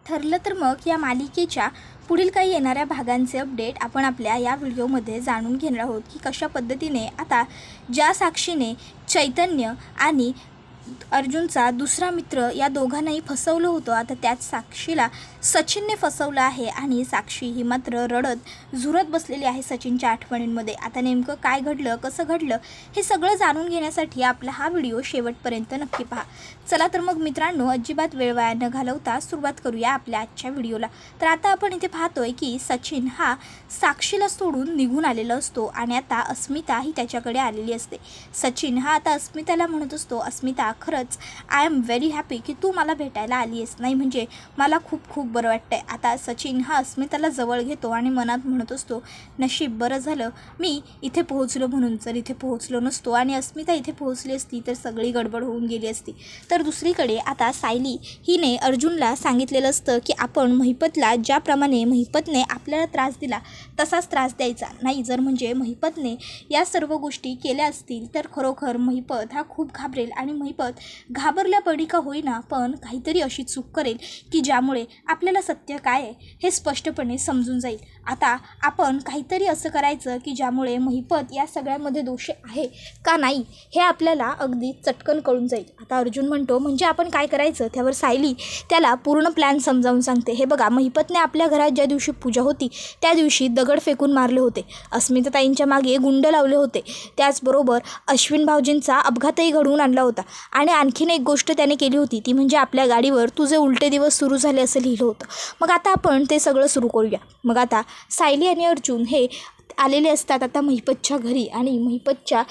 ठरलं तर मग या मालिकेच्या पुढील काही येणाऱ्या भागांचे अपडेट आपण आपल्या या व्हिडिओमध्ये जाणून घेणार आहोत की कशा पद्धतीने आता ज्या साक्षीने चैतन्य आणि अर्जुनचा दुसरा मित्र या दोघांनाही फसवलं होतं, आता त्याच साक्षीला सचिनने फसवलं आहे आणि साक्षी ही मात्र रडत झुरत बसलेली आहे सचिनच्या आठवणींमध्ये. आता नेमकं काय घडलं, कसं घडलं हे सगळं जाणून घेण्यासाठी आपला हा व्हिडिओ शेवटपर्यंत नक्की पहा. चला तर मग मित्रांनो, अजिबात वेळ वाया न घालवता सुरुवात करूया आपल्या आजच्या व्हिडिओला. तर आता आपण इथे पाहतोय की सचिन हा साक्षीला सोडून निघून आलेला असतो आणि आता अस्मिता ही त्याच्याकडे आलेली असते. सचिन हा आता अस्मिताला म्हणत असतो, अस्मिता खरंच आय एम व्हेरी हॅपी की तू मला भेटायला आली आहेस, नाही म्हणजे मला खूप खूप बरं वाटतंय. आता सचिन हा अस्मिताला जवळ घेतो आणि मनात म्हणत असतो, नशीब बरं झालं मी इथे पोहोचलो म्हणून. जर इथे पोहोचलो नसतो आणि अस्मिता इथे पोहोचली असती तर सगळी गडबड होऊन गेली असती. तर दुसरीकडे आता सायली हिने अर्जुनला सांगितलेलं असतं की आपण महिपतला ज्याप्रमाणे महिपतने आपल्याला त्रास दिला तसाच त्रास द्यायचा नाही. जर म्हणजे महिपतने या सर्व गोष्टी केल्या असतील तर खरोखर महिपत हा खूप घाबरेल आणि महिपत घाबरल्यापडी का होईना पण काहीतरी अशी चूक करेल की ज्यामुळे आपल्याला सत्य काय आहे हे स्पष्टपणे समजून जाईल. आता आपण काहीतरी असं करायचं की ज्यामुळे महिपत या सगळ्यामध्ये दोषी आहे का नाही हे आपल्याला अगदी चटकन कळून जाईल. आता अर्जुन म्हणतो, म्हणजे आपण काय करायचं? त्यावर सायली त्याला पूर्ण प्लॅन समजावून सांगते. हे बघा, महिपतने आपल्या घरात ज्या दिवशी पूजा होती त्या दिवशी दगड फेकून मारले होते, अस्मिताताईंच्या मागे गुंड लावले होते, त्याचबरोबर अश्विन भाऊजींचा अपघातही घडवून आणला होता आणि आणखीन एक गोष्ट त्याने केली होती ती म्हणजे आपल्या गाडीवर तुझे उलटे दिवस सुरू झाले असं लिहिलं होतं. मग आता आपण ते सगळं सुरू करूया. मग आता सायली आणि अर्जुन हे आलेले असतात आता महिपतच्या घरी आणि महिपतच्या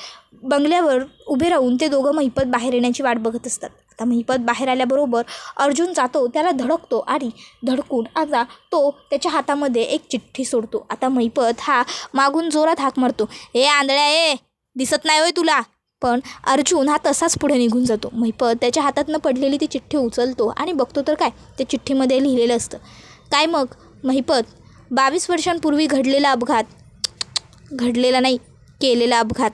बंगल्यावर उभे राहून ते दोघं महिपत बाहेर येण्याची वाट बघत असतात. आता महिपत बाहेर आल्याबरोबर अर्जुन जातो, त्याला धडकतो आणि धडकून आता तो त्याच्या हातामध्ये एक चिठ्ठी सोडतो. आता महिपत हा मागून जोरात हाक मारतो, ए आंधळ्या ए, दिसत नाही होय तुला? पण अर्जुन हा तसाच पुढे निघून जातो. महिपत त्याच्या हातातनं पडलेली ती चिठ्ठी उचलतो आणि बघतो तर काय, त्या चिठ्ठीमध्ये लिहिलेलं असतं काय? मग महिपत, 22 वर्षांपूर्वी घडलेला अपघात, घडलेला नाही केलेला अपघात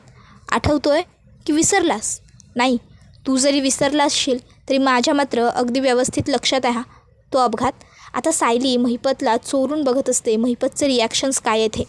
आठवतोय की विसरलास? नाही, तू जरी विसरला असशील तरी माझ्या मात्र अगदी व्यवस्थित लक्षात आहे हा तो अपघात. आता सायली महिपतला चोरून बघत असते, महिपतचे रिॲक्शन्स काय आहेत हे.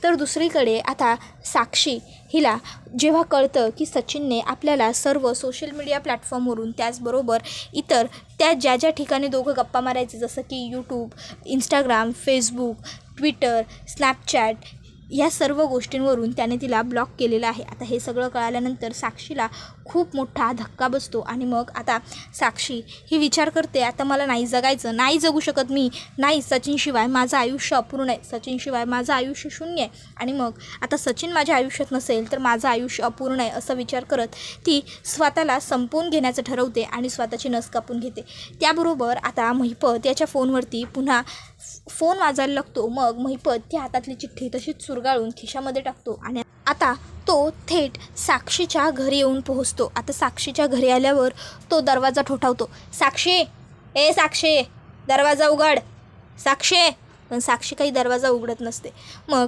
तर दुसरीकडे आता साक्षी हिला जेव्हा कळतं की सचिनने आपल्याला सर्व सोशल मीडिया प्लॅटफॉर्मवरून त्याचबरोबर इतर त्या ज्या ज्या ठिकाणी दोघं गप्पा मारायचे जसं की YouTube, Instagram, Facebook, Twitter, Snapchat या सर्व गोष्टींवरून त्याने तिला ब्लॉक केलेलं आहे. आता हे सगळं कळाल्यानंतर साक्षीला खूप मोठा धक्का बसतो आणि मग आता साक्षी ही विचार करते, आता मला नाही जगायचं, नाही जगू शकत मी, नाही, सचिनशिवाय माझं आयुष्य अपूर्ण आहे, सचिनशिवाय माझं आयुष्य शून्य आहे आणि मग आता सचिन माझ्या आयुष्यात नसेल तर माझं आयुष्य अपूर्ण आहे असा विचार करत ती स्वतःला संपवून घेण्याचं ठरवते आणि स्वतःची नस कापून घेते. त्याबरोबर आता महिपत याच्या फोनवरती पुन्हा फोन वाजायला लागतो. मग महिपत ती हातातली चिठ्ठी तशीच चुरगाळून खिशामध्ये टाकतो आणि आता तो थेट साक्षीच्या घरी येऊन पोहोचतो. आता साक्षीच्या घरी आल्यावर तो दरवाजा ठोठावतो, साक्षी, ए साक्षी, दरवाजा उघड, साक्षी. पण साक्षी काही दरवाजा उघडत नसते. मग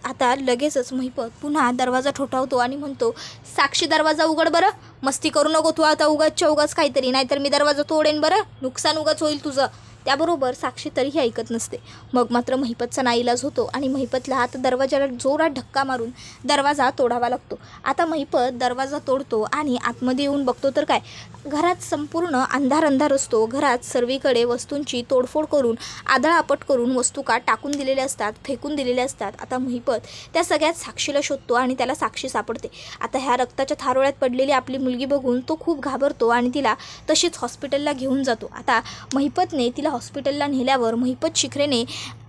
आता लगेचच महिपत पुन्हा दरवाजा ठोठावतो आणि म्हणतो, साक्षी दरवाजा उघड बरं, मस्ती करू नको तू आता उगाचच्या उगाच काहीतरी, नाहीतर मी दरवाजा तोडेन बरं, नुकसान उगाच होईल तुझं. त्याबरोबर साक्षी तरीही ऐकत नसते. मग मात्र महिपतचा नाईलाज होतो आणि महिपतला आता दरवाजाला जोरात धक्का मारून दरवाजा तोडावा लागतो. आता महिपत दरवाजा तोडतो आणि आतमध्ये येऊन बघतो तर काय, घरात संपूर्ण अंधार अंधार असतो. घरात सर्वीकडे वस्तूंची तोडफोड करून आदळआपट करून वस्तू का टाकून दिलेल्या असतात, फेकून दिलेल्या असतात. आता महिपत त्या सगळ्यात साक्षीला शोधतो आणि त्याला साक्षी सापडते. आता ह्या रक्ताच्या थारोळ्यात पडलेली आपली मुलगी बघून तो खूप घाबरतो आणि तिला तशीच हॉस्पिटलला घेऊन जातो. आता महिपतने तिला हॉस्पिटलला नेल्यावर महिपत शिखरेने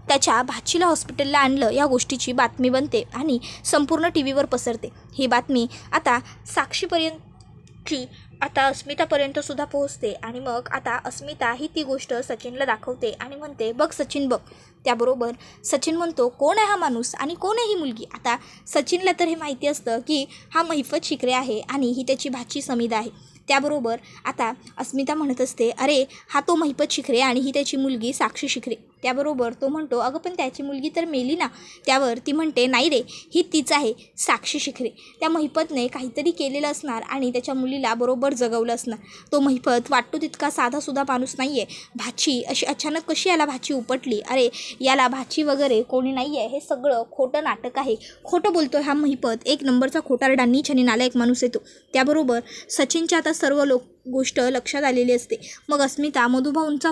त्याच्या भाचीला हॉस्पिटलला आणलं या गोष्टीची बातमी बनते आणि संपूर्ण टी व्हीवर पसरते. ही बातमी आता साक्षीपर्यंतची आता अस्मितापर्यंतसुद्धा पोहोचते आणि मग आता अस्मिता ही ती गोष्ट सचिनला दाखवते आणि म्हणते, बघ सचिन बघ. त्याबरोबर सचिन म्हणतो, कोण आहे हा माणूस आणि कोण आहे ही मुलगी? आता सचिनला तर हे माहिती असतं की हा महिपत शिखरे आहे आणि ही त्याची भाची समिधा आहे. त्याबरोबर आता अस्मिता म्हणत असते, अरे हा तो महिपत शिखरे आणि ही त्याची मुलगी साक्षी शिखरे. त्याबरोबर तो म्हणतो, अगं पण त्याची मुलगी तर मेली ना. त्यावर ती म्हणते, नाही रे, ही तीच आहे, साक्षी शिखरे. त्या महिपतने काहीतरी केलेलं असणार आणि त्याच्या मुलीला बरोबर जगवलं असणार. तो महिपत वाटतो तितका साधासुद्धा माणूस नाही आहे. भाची अशी अचानक कशी याला भाची उपटली? अरे याला भाची वगैरे कोणी नाही आहे, हे सगळं खोटं नाटक आहे. खोटं बोलतो हा महिपत. एक नंबरचा खोटारडा, नीच आणि नालायक माणूस येतो. त्याबरोबर सचिनच्या आता सर्व गोष्ट लक्षात आलेली असते. मग अस्मिता मधुभाऊंचा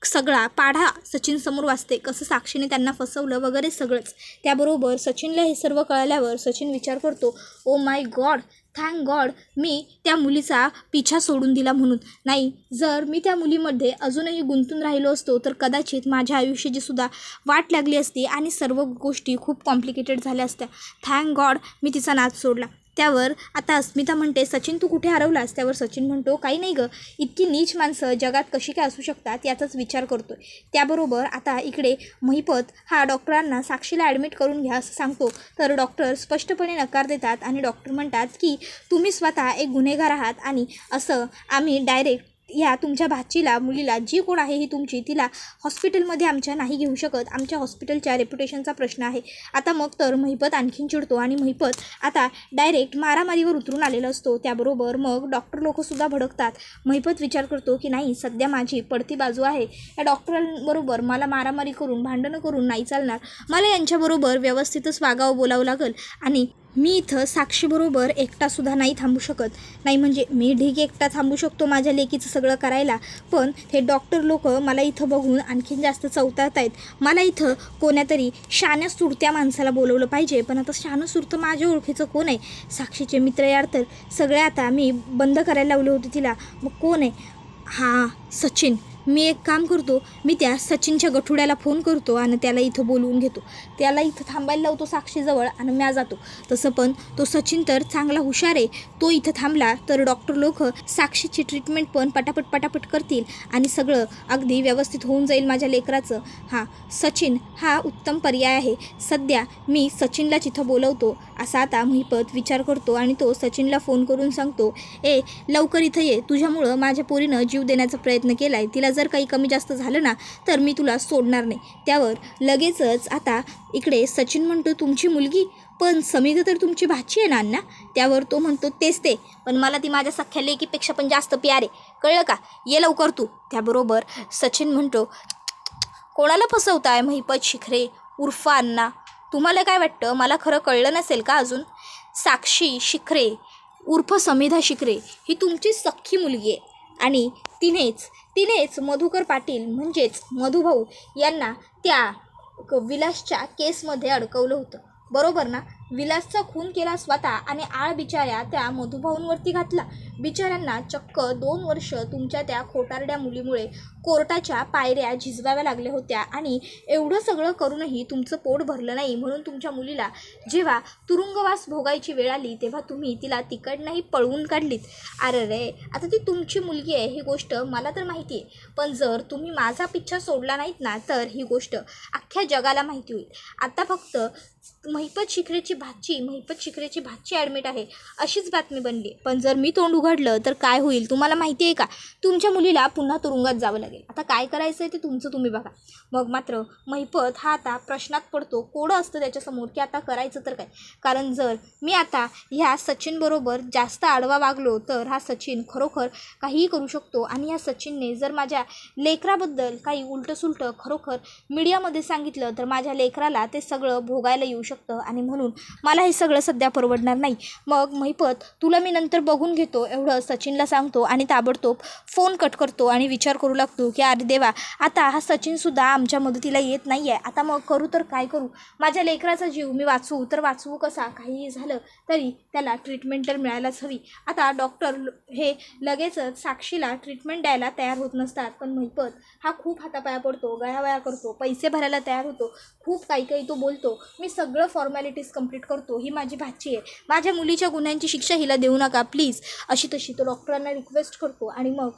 सगळा पाढा सचिन समोर वाचते, कसं साक्षीने त्यांना फसवलं वगैरे सगळंच. त्याबरोबर सचिनला हे सर्व कळल्यावर सचिन विचार करतो, oh my God, thank God मी त्या मुलीचा पिछा सोडून दिला म्हणून. नाही, जर मी त्या मुलीमध्ये अजूनही गुंतून राहिलो असतो तर कदाचित माझ्या आयुष्याची सुद्धा वाट लागली असती आणि सर्व गोष्टी खूप कॉम्प्लिकेटेड झाल्या असत्या. थँक गॉड मी तिचा नाद सोडला. त्यावर आता अस्मिता म्हणते, सचिन तू कुठे हरवलास? त्यावर सचिन म्हणतो, काही नाही गं, इतकी नीच माणसं जगात कशी काय असू शकतात याचाच विचार करतोय. त्याबरोबर आता इकडे महिपत हा डॉक्टरांना साक्षीला ॲडमिट करून घ्या असं सांगतो. तर डॉक्टर स्पष्टपणे नकार देतात आणि डॉक्टर म्हणतात की तुम्ही स्वतः एक गुन्हेगार आहात आणि असं आम्ही डायरेक्ट या तुमच्या भाचीला, मुलीला, जी कोण आहे ही तुमची, तिला हॉस्पिटलमध्ये आमच्या नाही घेऊ शकत. आमच्या हॉस्पिटलच्या रेप्युटेशनचा प्रश्न आहे. आता मग तर महिपत आणखीन चिडतो आणि महिपत आता डायरेक्ट मारामारीवर उतरून आलेला असतो. त्याबरोबर मग डॉक्टर लोकंसुद्धा भडकतात. महिपत विचार करतो की नाही, सध्या माझी पडती बाजू आहे. या डॉक्टरांबरोबर मला मारामारी करून, भांडणं करून नाही चालणार. मला यांच्याबरोबर व्यवस्थितच वागावं, बोलावं लागेल आणि मी इथं साक्षीबरोबर एकटासुद्धा नाही थांबू शकत. नाही म्हणजे मी ढीग एकटा थांबू शकतो माझ्या लेकीचं सगळं करायला, पण हे डॉक्टर लोक मला इथं बघून आणखीन जास्त चवताळत आहेत. मला इथं कोण्यातरी शाण्या सुरत्या माणसाला बोलवलं पाहिजे. पण आता शाणं सुरतं माझ्या ओळखीचं कोण आहे? साक्षीचे मित्र यार तर सगळे आता मी बंद करायला लावले होते तिला. मग कोण आहे? हां, सचिन. मी एक काम करतो, मी त्या सचिनच्या गठुड्याला फोन करतो आणि त्याला इथं बोलवून घेतो. त्याला इथं थांबायला लावतो साक्षीजवळ आणि म्या जातो. तसं पण तो सचिन तर चांगला हुशार आहे. तो इथं थांबला तर डॉक्टर लोक साक्षीची ट्रीटमेंट पण पटापट करतील आणि सगळं अगदी व्यवस्थित होऊन जाईल माझ्या लेकराचं. हां, सचिन हा उत्तम पर्याय आहे. सध्या मी सचिनलाच इथं बोलवतो असा आता महिपत विचार करतो आणि तो सचिनला फोन करून सांगतो, ए लवकर इथं ये, तुझ्यामुळं माझ्या पोरीनं जीव देण्याचा प्रयत्न केला आहे. तिला जर काही कमी जास्त झालं ना तर मी तुला सोडणार नाही. त्यावर लगेचच आता इकडे सचिन म्हणतो, तुमची मुलगी? पण समीर तर तुमची भाची आहे ना अण्णा? त्यावर तो म्हणतो, तेच ते, पण मला ती माझ्या सख्या लेकीपेक्षा पण जास्त प्यारे, कळलं का? ये लवकर तू. त्याबरोबर सचिन म्हणतो, कोणाला फसवताय महिपत शिखरे उर्फ अण्णा? तुम्हाला काय वाटतं, मला खरं कळलं नसेल का अजून? साक्षी शिखरे उर्फ समिधा शिखरे ही तुमची सख्खी मुलगी आहे आणि तिनेच मधुकर पाटील म्हणजेच मधुभाऊ यांना त्या विलासच्या केसमध्ये अडकवलं होतं, बरोबर ना? विलासचा खून केला स्वतः आणि आळ बिचाऱ्या त्या मधुभाऊंवरती घातला. बिचाऱ्यांना चक्क 2 वर्ष तुमच्या त्या खोटारड्या मुलीमुळे कोर्टाच्या पायऱ्या झिजवाव्या लागल्या होत्या आणि एवढं सगळं करूनही तुमचं पोट भरलं नाही. म्हणून तुमच्या मुलीला जेव्हा तुरुंगवास भोगायची वेळ आली तेव्हा तुम्ही तिला तिकडनंही पळवून काढलीत. अरे रे, आता ती तुमची मुलगी आहे ही गोष्ट मला तर माहिती आहे, पण जर तुम्ही माझा पिच्छा सोडला नाहीत ना तर ही गोष्ट अख्ख्या जगाला माहिती होईल. आता फक्त महिपत शिखरेची भाची ॲडमिट आहे अशीच बातमी बनली, पण जर मी तोंड उघडलं तर काय होईल तुम्हाला माहिती आहे का? तुमच्या मुलीला पुन्हा तुरुंगात जावं लागेल. आता काय करायचं आहे ते तुमचं तुम्ही बघा. मग मात्र महिपत हा आता प्रश्नात पडतो. कोडं असतं त्याच्यासमोर की आता करायचं तर काय? कारण जर मी आता ह्या सचिनबरोबर जास्त आडवा वागलो तर हा सचिन खरोखर काहीही करू शकतो आणि ह्या सचिनने जर माझ्या लेकराबद्दल काही उलटंसुलटं खरोखर मीडियामध्ये सांगितलं तर माझ्या लेकराला ते सगळं भोगायला येऊ शकतं आणि म्हणून मला हे सगळं सध्या परवडणार नाही. मग महिपत तुला मी नंतर बघून घेतो एवढं सचिनला सांगतो आणि ताबडतोब फोन कट करतो आणि विचार करू लागतो की अरे देवा, आता हा सचिनसुद्धा आमच्या मदतीला येत नाही आहे. आता मग करू तर काय करू? माझ्या लेकराचा जीव मी वाचवू तर वाचवू कसा? काहीही झालं तरी त्याला ट्रीटमेंट तर मिळायलाच हवी. आता डॉक्टर हे लगेचच साक्षीला ट्रीटमेंट द्यायला तयार होत नसतात, पण महिपत हा खूप हातापाया पडतो, गयावया करतो, पैसे भरायला तयार होतो, खूप काही तो बोलतो. मी सगळं फॉर्मॅलिटीज कंप्लीट करतो, ही माझी भाची आहे, माझ्या मुलीच्या गुन्ह्यांची शिक्षा हिला देऊ नका प्लीज, अशी तशी तो डॉक्टरांना रिक्वेस्ट करतो आणि मग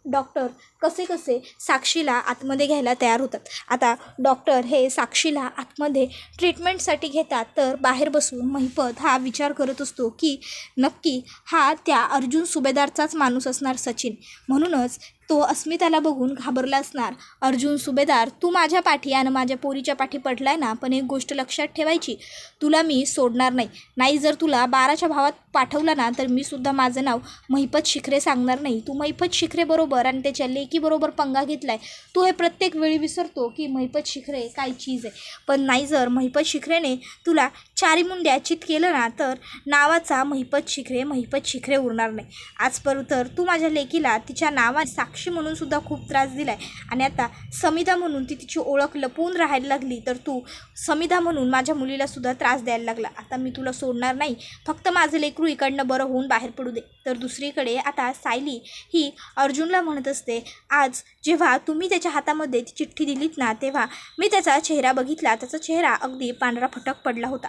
डॉक्टर कसे साक्षीला आतमध्ये घ्यायला तयार होतात. आता डॉक्टर हे साक्षीला आतमध्ये ट्रीटमेंटसाठी घेतात तर बाहेर बसून महिपत हा विचार करत असतो की नक्की हा त्या अर्जुन सुभेदारचाच माणूस असणार सचिन. म्हणूनच तो अस्मिताला बघून घाबरला असणार. अर्जुन सुभेदार, तू माझ्या पाठी आणि माझ्या पोरीच्या पाठी पडलाय ना, पण एक गोष्ट लक्षात ठेवायची, तुला मी सोडणार नाही. जर तुला 12च्या भावात पाठवलं ना, तर मी सुद्धा माझं नाव महिपत शिखरे सांगणार नाही. तू महिपत शिखरे बरोबर आणि त्याच्या लेकीबरोबर पंगा घेतलाय. तू हे प्रत्येक वेळी विसरतो की महिपत शिखरे काय चीज आहे. पण नाही, जर महिपत शिखरेने तुला चारी मुंड्या चित केलं ना, तर नावाचा महिपत शिखरे उरणार नाही. आजपर्यंत तर तू माझ्या लेकीला तिच्या नावाने साक्षी म्हणून सुद्धा खूप त्रास दिलाय आणि आता समिधा म्हणून ती तिची ओळख लपवून राहायला लागली, तर तू समिधा म्हणून माझ्या मुलीला सुद्धा त्रास द्यायला लागला. आता मी तुला सोडणार नाही. फक्त माझं लेकरू इकडनं बरं होऊन बाहेर पडू दे. तर दुसरीकडे आता सायली ही अर्जुनला म्हणत असते, आज जेव्हा तुम्ही त्याच्या हातामध्ये ती चिठ्ठी दिलीत ना, तेव्हा मी त्याचा चेहरा बघितला. त्याचा चेहरा अगदी पांढरा फटक पडला होता.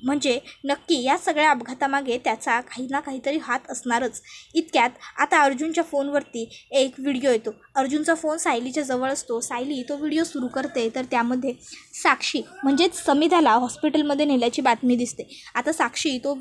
म्हणजे नक्की या सगळ्या अपघातामागे त्याचा काही ना काहीतरी हात असणारच. इतक्यात आता अर्जुनच्या फोनवरती एक व्हिडिओ येतो. अर्जुनचा फोन सायलीच्या जवळ असतो. सायली तो व्हिडिओ सुरू करते, तर त्यामध्ये साक्षी म्हणजेच समिधाला हॉस्पिटलमध्ये नेल्याची बातमी दिसते. आता साक्षी तो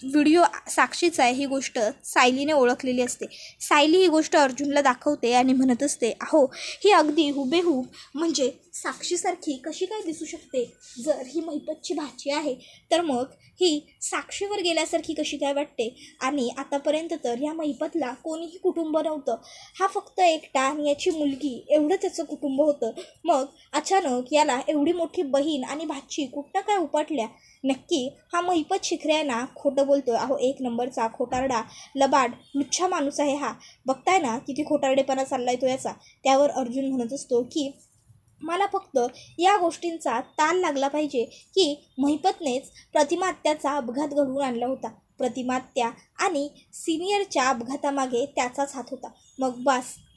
व्हिडिओ साक्षीचा आहे ही गोष्ट सायलीने ओळखलेली असते. सायली ही गोष्ट अर्जुनला दाखवते आणि म्हणत असते, अहो ही अगदी हुबेहूब म्हणजे साक्षीसारखी कशी काय दिसू शकते. जर ही महिपतची भाची आहे तर मग ही साक्षीवर गेल्यासारखी कशी काय वाटते. आणि आतापर्यंत तर ह्या महिपतला कोणीही कुटुंब नव्हतं. हा फक्त एकटा आणि याची मुलगी एवढं त्याचं कुटुंब होतं. मग अचानक याला एवढी मोठी बहीण आणि भाची कुठं काय उपटल्या. नक्की हा महिपत शिखरे आहे ना, खोटं बोलतोय. अहो एक नंबरचा खोटारडा लबाड लुच्छा माणूस आहे हा. बघताय ना किती खोटारडेपणा चाललाय तो याचा. त्यावर अर्जुन म्हणत असतो की मला फक्त या गोष्टींचा ताल लागला पाहिजे की महिपतनेच प्रतिमा आत्याचा अपघात घडवून आणला होता. प्रतिमा आत्या आणि सिनियरच्या अपघातामागे त्याचाच हात होता. मग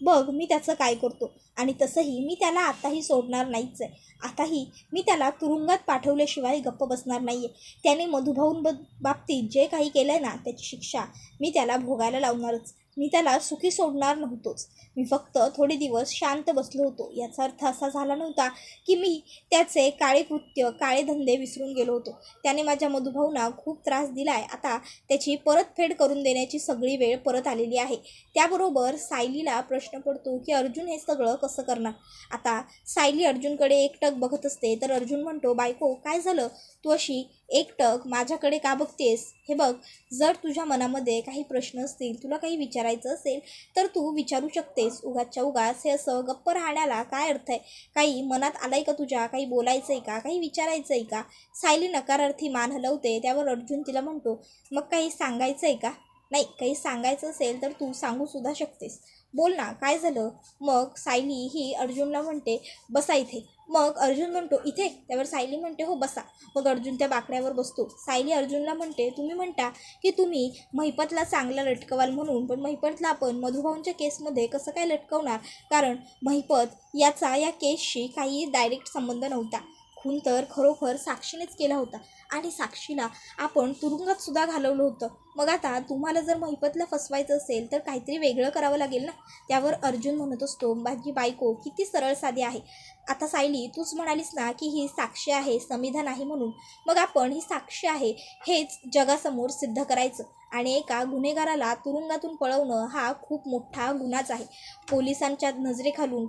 बघ मी त्याचं काय करतो. आणि तसंही मी त्याला आताही सोडणार नाहीच आहे. आताही मी त्याला तुरुंगात पाठवल्याशिवाय गप्प बसणार नाही आहे. त्याने मधुभाऊन बाबतीत जे काही केलं आहे ना, त्याची शिक्षा मी त्याला भोगायला लावणारच. मी त्याला सुखी सोडणार नव्हतोच. मी फक्त थोडे दिवस शांत बसलो होतो. याचा अर्थ असा झाला नव्हता की मी त्याचे काळे कृत्य काळे धंदे विसरून गेलो होतो. त्याने माझ्या मधुभाऊंना खूप त्रास दिला आहे. आता त्याची परतफेड करून देण्याची सगळी वेळ परत आलेली आहे. त्याबरोबर सायलीला प्रश्न पडतो की अर्जुन हे सगळं कसं करणार. आता सायली अर्जुनकडे एकटक बघत असते, तर अर्जुन म्हणतो, बायको काय झालं, तू अशी एकटक माझ्याकडे का बघतेस. हे बघ, जर तुझ्या मनामध्ये काही प्रश्न असतील, तुला काही विचारायचं असेल तर तू विचारू शकतेस. उगाचच्या उगाच हे असं गप्प राहण्याला काय अर्थ आहे. काही मनात आलंय का तुझ्या, काही बोलायचं आहे का, काही विचारायचं आहे का. सायली नकारार्थी मान हलवते. त्यावर अर्जुन तिला म्हणतो, मग काही सांगायचं आहे का. नाही, काही सांगायचं असेल तर तू सांगू सुद्धा शकतेस. बोल ना, काय झालं. मग सायली ही अर्जुनला म्हणते, बसा इथे. मग अर्जुन म्हणतो, इथे. त्यावर सायली म्हणते, हो बसा. मग अर्जुन त्या बाकड्यावर बसतो. सायली अर्जुनला म्हणते, तुम्ही म्हणता की तुम्ही महिपतला चांगला लटकवाल म्हणून, पण महिपतला आपण मधुभाऊंच्या केसमध्ये कसं काय लटकवणार. कारण महिपत याचा या केसशी काही डायरेक्ट संबंध नव्हता. खून तर खरोखर साक्षीनेच केला होता आणि साक्षीला आपण तुरुंगात सुद्धा घालवलं होतं. मग आता तुम्हाला जर महिपतला फसवायचं असेल तर काहीतरी वेगळं करावं लागेल ना. त्यावर अर्जुन म्हणत असतो, माझी बायको किती सरळ साधी आहे. आता सायली, तूच म्हणालीस ना की ही साक्षी आहे, समिधा नाही म्हणून. मग आपण ही साक्षी आहे हेच जगासमोर सिद्ध करायचं. आणि एका गुन्हेगाराला तुरुंगातून पळवणं हा खूप मोठा गुन्हाच आहे. पोलिसांच्या नजरेखालून,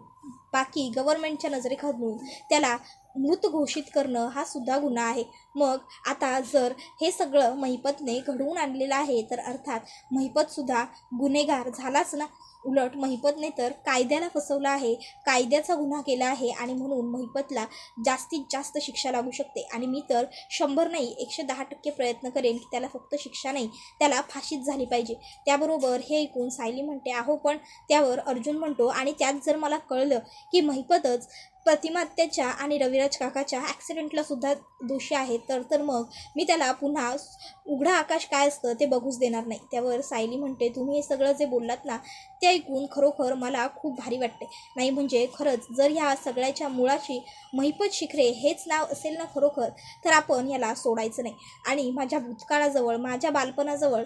बाकी गव्हर्नमेंटच्या नजरेखालून त्याला मृत घोषित करणं हा सुद्धा गुन्हा आहे. मग आता जर हे सगळं महिपतने घडवून आणलेलं आहे, तर अर्थात महिपतसुद्धा गुन्हेगार झालाच ना. उलट महिपतने तर कायद्याला फसवलं आहे, कायद्याचा गुन्हा केला आहे आणि म्हणून महिपतला जास्तीत जास्त शिक्षा लागू शकते. आणि मी तर 100 नाही 110% प्रयत्न करेन की त्याला फक्त शिक्षा नाही, त्याला फाशीच झाली पाहिजे. त्याबरोबर हे ऐकून सायली म्हणते, अहो पण. त्यावर अर्जुन म्हणतो, आणि त्यात जर मला कळलं की महिपतच प्रतिमा आत्याच्या आणि रविराज काकाच्या ॲक्सिडेंटला सुद्धा दोषी आहे, तर मग मी त्याला पुन्हा उघडा आकाश काय असतं ते बघूच देणार नाही. त्यावर सायली म्हणते, तुम्ही हे सगळं जे बोललात ना, ते ऐकून खरोखर मला खूप भारी वाटते. नाही म्हणजे खरंच जर ह्या सगळ्याच्या मुळाशी महिपत शिखरे हेच नाव असेल ना खरोखर, तर आपण याला सोडायचं नाही. आणि माझ्या भूतकाळाजवळ, माझ्या बालपणाजवळ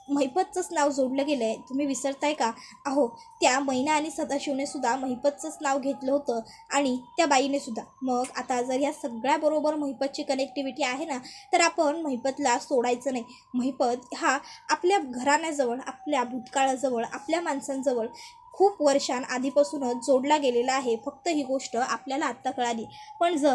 महिपतचंच नाव जोडलं गेलं आहे. तुम्ही विसरताय का. अहो त्या मैना आणि सदाशिवने सुद्धा महिपतचंच नाव घेतलं होतं आणि त्या बाईने सुद्धा. मग आता जर ह्या सगळ्याबरोबर महिपतची कनेक्टिव्हिटी आहे ना, तर आपण महिपतला सोडायचं नाही. महिपत हा आपल्या घराण्याजवळ, आपल्या भूतकाळाजवळ, आपल्या माणसांजवळ खूप वर्षांआधीपासूनच जोडला गेलेला आहे. फक्त ही गोष्ट आपल्याला आत्ता कळाली. पण जर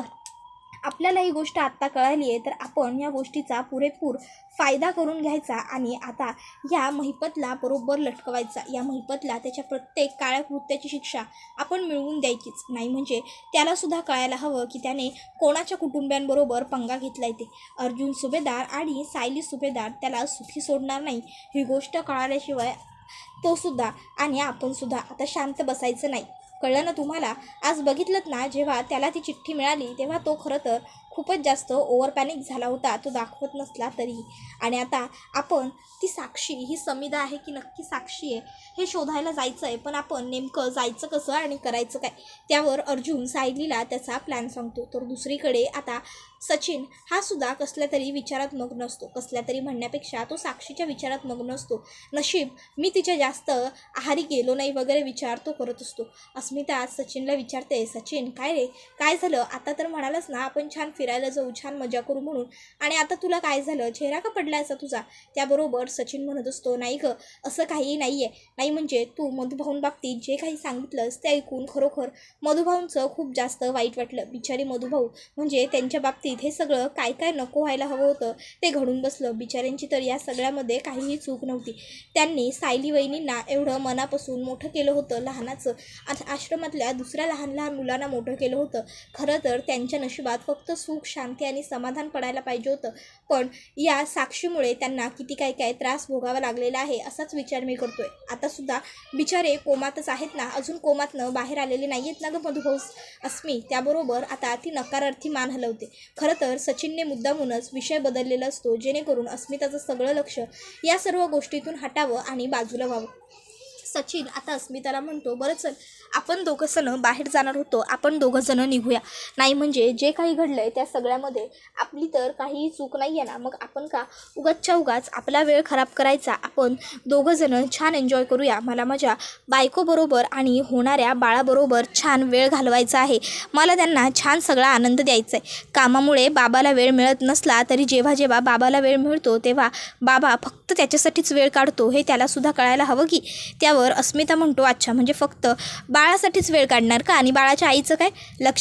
आपल्याला ही गोष्ट आत्ता कळाली आहे तर आपण या गोष्टीचा पुरेपूर फायदा करून घ्यायचा आणि आता या महिपतला बरोबर लटकवायचा. या महिपतला त्याच्या प्रत्येक काळ्या कृत्याची शिक्षा आपण मिळवून द्यायचीच. नाही म्हणजे त्यालासुद्धा कळायला हवं की त्याने कोणाच्या कुटुंबियांबरोबर पंगा घेतला ते. अर्जुन सुभेदार आणि सायली सुभेदार त्याला सुखी सोडणार नाही. ही गोष्ट कळाल्याशिवाय तोसुद्धा आणि आपणसुद्धा आता शांत बसायचं नाही. कळलं ना तुम्हाला? आज बघितलं ना, जेव्हा त्याला ती चिठ्ठी मिळाली तेव्हा तो खरं तर खूपच जास्त ओव्हर पॅनिक झाला होता, तो दाखवत नसला तरी. आणि आता आपण ती साक्षी, ही समिधा आहे की नक्की साक्षी आहे हे शोधायला जायचं आहे. पण आपण नेमकं जायचं कसं आणि करायचं काय, त्यावर अर्जुन सायलीला त्याचा प्लॅन सांगतो. तर दुसरीकडे आता सचिन हा सुद्धा कसल्या तरी विचारात मग्न असतो. कसल्या तरी म्हणण्यापेक्षा तो साक्षीच्या विचारात मग्न असतो. नशीब मी तिच्या जास्त आहारी गेलो नाही वगैरे विचार तो करत असतो. अस्मिता सचिनला विचारते, सचिन काय रे, काय झालं? आता तर म्हणालच ना आपण छान फिरायला जाऊ, छान मजा करू म्हणून, आणि आता तुला काय झालं? चेहरा का पडला असा तुझा? त्याबरोबर सचिन म्हणत असतो, नाही गं असं काही नाही आहे. नाही म्हणजे तू मधुभाऊंबाबतीत जे काही सांगितलंस ते ऐकून खरोखर मधुभाऊंचं खूप जास्त वाईट वाटलं. बिचारी मधुभाऊ, म्हणजे त्यांच्या बाबतीत हे सगळं काय काय नको व्हायला हवं होतं ते घडून बसलं. बिचाऱ्यांची तर या सगळ्यामध्ये काहीही चूक नव्हती. त्यांनी सायली वहिनींना एवढं मनापासून मोठं केलं होतं, लहानाचं आश्रमातल्या दुसऱ्या लहान लहान मुलांना मोठं केलं होतं. खरं तर त्यांच्या नशिबात फक्त सुख, शांती आणि समाधान पडायला पाहिजे होतं. पण या साक्षीमुळे त्यांना किती काय काय त्रास भोगावा लागलेला आहे असाच विचार मी करतोय. आतासुद्धा बिचारे कोमातच आहेत ना, अजून कोमातनं बाहेर आलेले नाही आहेत ना गं मधुभाऊ. अस्मी त्याबरोबर आता ती नकारार्थी मान हलवते. खरं तर सचिनने मुद्दामूनच विषय बदललेला असतो, जेणेकरून अस्मिताचं सगळं लक्ष या सर्व गोष्टीतून हटावं आणि बाजूला व्हावं. सचिन आता अस्मिताला म्हणतो, बरं चल आपण दोघंजणं बाहेर जाणार होतो, आपण दोघंजणं निघूया. नाही म्हणजे जे काही घडलं आहे त्या सगळ्यामध्ये आपली तर काहीही चूक नाही आहे ना, मग आपण का उगाचच्या उगाच आपला वेळ खराब करायचा. आपण दोघंजणं छान एन्जॉय करूया. मला माझ्या बायकोबरोबर आणि होणाऱ्या बाळाबरोबर छान वेळ घालवायचा आहे. मला त्यांना छान सगळा आनंद द्यायचा आहे. कामामुळे बाबाला वेळ मिळत नसला तरी जेव्हा जेव्हा बाबाला वेळ मिळतो तेव्हा बाबा फक्त त्याच्यासाठीच वेळ काढतो हे त्यालासुद्धा कळायला हवं की. त्यावर अस्मिता म्हणतो, अच्छा म्हणजे फक्त बाळासाठीच वेळ काढणार का? आणि बाळाच्या आईचं काय? लक्ष